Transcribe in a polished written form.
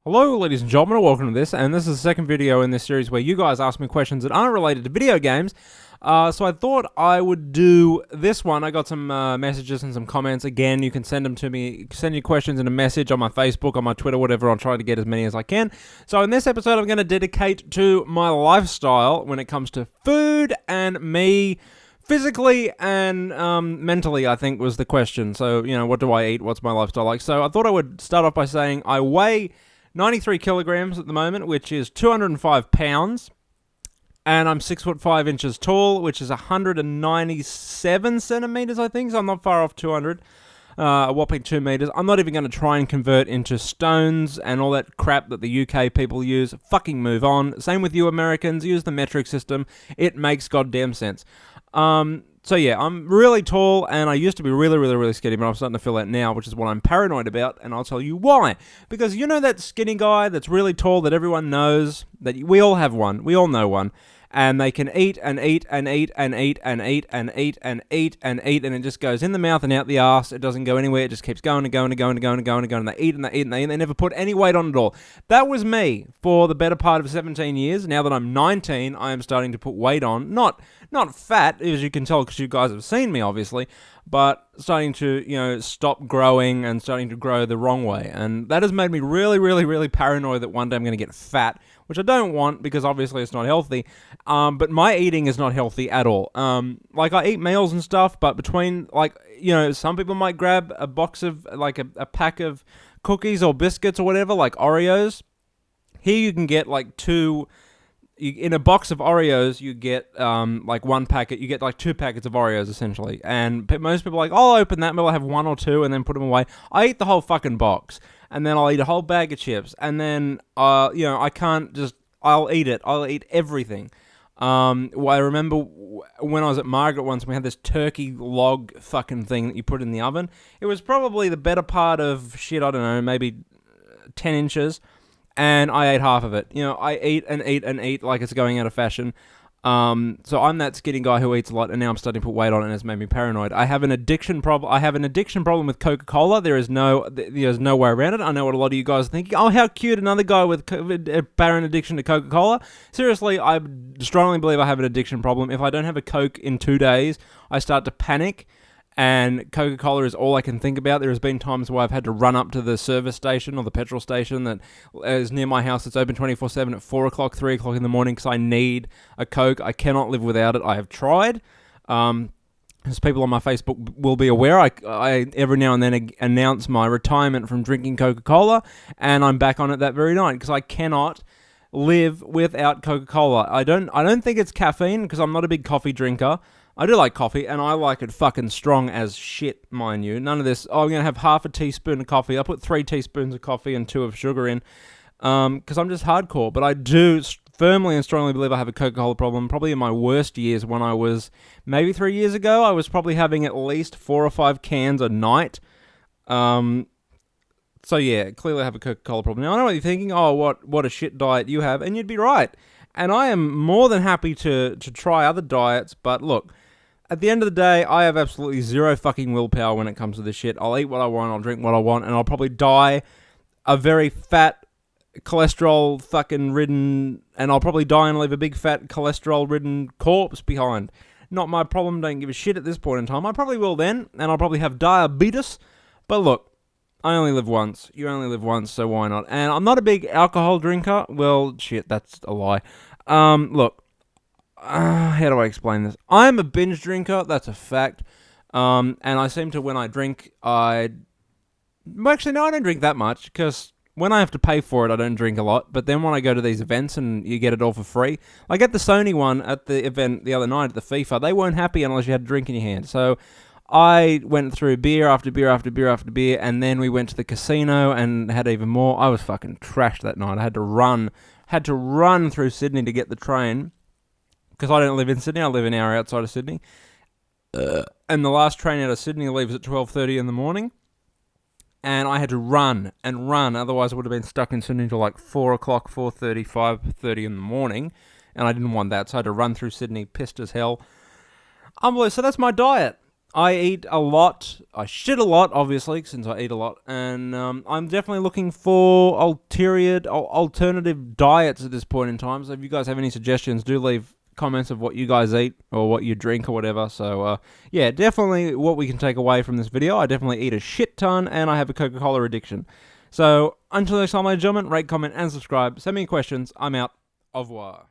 Hello ladies and gentlemen, welcome to this, and this is the second video in this series where you guys ask me questions that aren't related to video games. So I thought I would do this one. I got some messages and some comments. Again, you can send them to me, send your questions in a message on my Facebook, on my Twitter, whatever. I'll try to get as many as I can. So in this episode, I'm going to dedicate to my lifestyle when it comes to food and me. Physically and mentally, I think, was the question. So, you know, what do I eat? What's my lifestyle like? So I thought I would start off by saying I weigh 93 kilograms at the moment, which is 205 pounds, and I'm 6'5" tall, which is 197 centimeters, I think, so I'm not far off 200, a whopping 2 meters. I'm not even going to try and convert into stones and all that crap that the UK people use. Fucking move on. Same with you Americans, use the metric system. It makes goddamn sense. So yeah, I'm really tall, and I used to be really skinny, but I'm starting to feel that now, which is what I'm paranoid about, and I'll tell you why. Because you know that skinny guy that's really tall that everyone knows, that we all have one, we all know one, and they can eat and eat and eat and eat and eat and eat and eat and eat, and it just goes in the mouth and out the arse. It doesn't go anywhere. It just keeps going and going and going and going and going and going, and they eat and they eat and they eat, and they never put any weight on at all. That was me for the better part of 17 years. Now that I'm 19, I am starting to put weight on. Not fat, as you can tell, because you guys have seen me, obviously, but starting to, you know, stop growing and starting to grow the wrong way. And that has made me really paranoid that one day I'm going to get fat, which I don't want because obviously it's not healthy. But my eating is not healthy at all. Like, I eat meals and stuff, but between, like, you know, some people might grab a box of, like, a pack of cookies or biscuits or whatever, like Oreos. Here you can get, like, in a box of Oreos, you get like one packet. You get like 2 packets of Oreos essentially, and most people are like, "Oh, I'll open that. Maybe I'll have 1 or 2 and then put them away." I eat the whole fucking box, and then I'll eat a whole bag of chips, and then you know, I can't just. I'll eat it. I'll eat everything. Well, I remember when I was at Margaret once, we had this turkey log fucking thing that you put in the oven. It was probably the better part of shit. I don't know, maybe 10 inches. And I ate half of it. You know, I eat and eat and eat like it's going out of fashion. So I'm that skinny guy who eats a lot, and now I'm starting to put weight on, and it's made me paranoid. I have an addiction problem. I have an addiction problem with Coca-Cola. There's no way around it. I know what a lot of you guys are thinking. Oh, how cute! Another guy with a barren addiction to Coca-Cola. Seriously, I strongly believe I have an addiction problem. If I don't have a Coke in 2 days, I start to panic. And Coca-Cola is all I can think about. There has been times where I've had to run up to the service station or the petrol station that is near my house. It's open 24/7 at 4 o'clock, 3 o'clock in the morning because I need a Coke. I cannot live without it. I have tried. As people on my Facebook will be aware, I every now and then announce my retirement from drinking Coca-Cola, and I'm back on it that very night because I cannot live without Coca-Cola. I don't think it's caffeine because I'm not a big coffee drinker. I do like coffee, and I like it fucking strong as shit, mind you. None of this, oh, I'm going to have half a teaspoon of coffee. I put 3 teaspoons of coffee and 2 of sugar in, because I'm just hardcore. But I do firmly and strongly believe I have a Coca-Cola problem. Probably in my worst years when I was, maybe 3 years ago, I was probably having at least 4 or 5 cans a night. So yeah, clearly I have a Coca-Cola problem. Now, I know what you're thinking, oh, what a shit diet you have, and you'd be right. And I am more than happy to try other diets, but look, at the end of the day, I have absolutely zero fucking willpower when it comes to this shit. I'll eat what I want, I'll drink what I want, and I'll probably die a very fat, cholesterol fucking ridden, and I'll probably die and leave a big fat cholesterol ridden corpse behind. Not my problem, don't give a shit at this point in time. I probably will then, and I'll probably have diabetes, but look, I only live once. You only live once, so why not? And I'm not a big alcohol drinker. Well, shit, that's a lie. Look, how do I explain this? I'm a binge drinker, that's a fact. And I seem to, when I drink, actually, no, I don't drink that much, because when I have to pay for it, I don't drink a lot. But then when I go to these events and you get it all for free, like at the Sony one at the event the other night at the FIFA, they weren't happy unless you had a drink in your hand. So I went through beer after beer after beer after beer, and then we went to the casino and had even more. I was fucking trashed that night. I had to run through Sydney to get the train, because I don't live in Sydney. I live an hour outside of Sydney. And the last train out of Sydney leaves at 12:30 in the morning. And I had to run and run. Otherwise, I would have been stuck in Sydney until like 4 o'clock, 4:30, 5:30 in the morning. And I didn't want that, so I had to run through Sydney, pissed as hell. Unbelievable. So that's my diet. I eat a lot. I shit a lot, obviously, since I eat a lot. And I'm definitely looking for alternative diets at this point in time. So if you guys have any suggestions, do leave comments of what you guys eat or what you drink or whatever. So, yeah, definitely what we can take away from this video. I definitely eat a shit ton, and I have a Coca-Cola addiction. So, until next time, ladies and gentlemen, rate, comment, and subscribe. Send me questions. I'm out. Au revoir.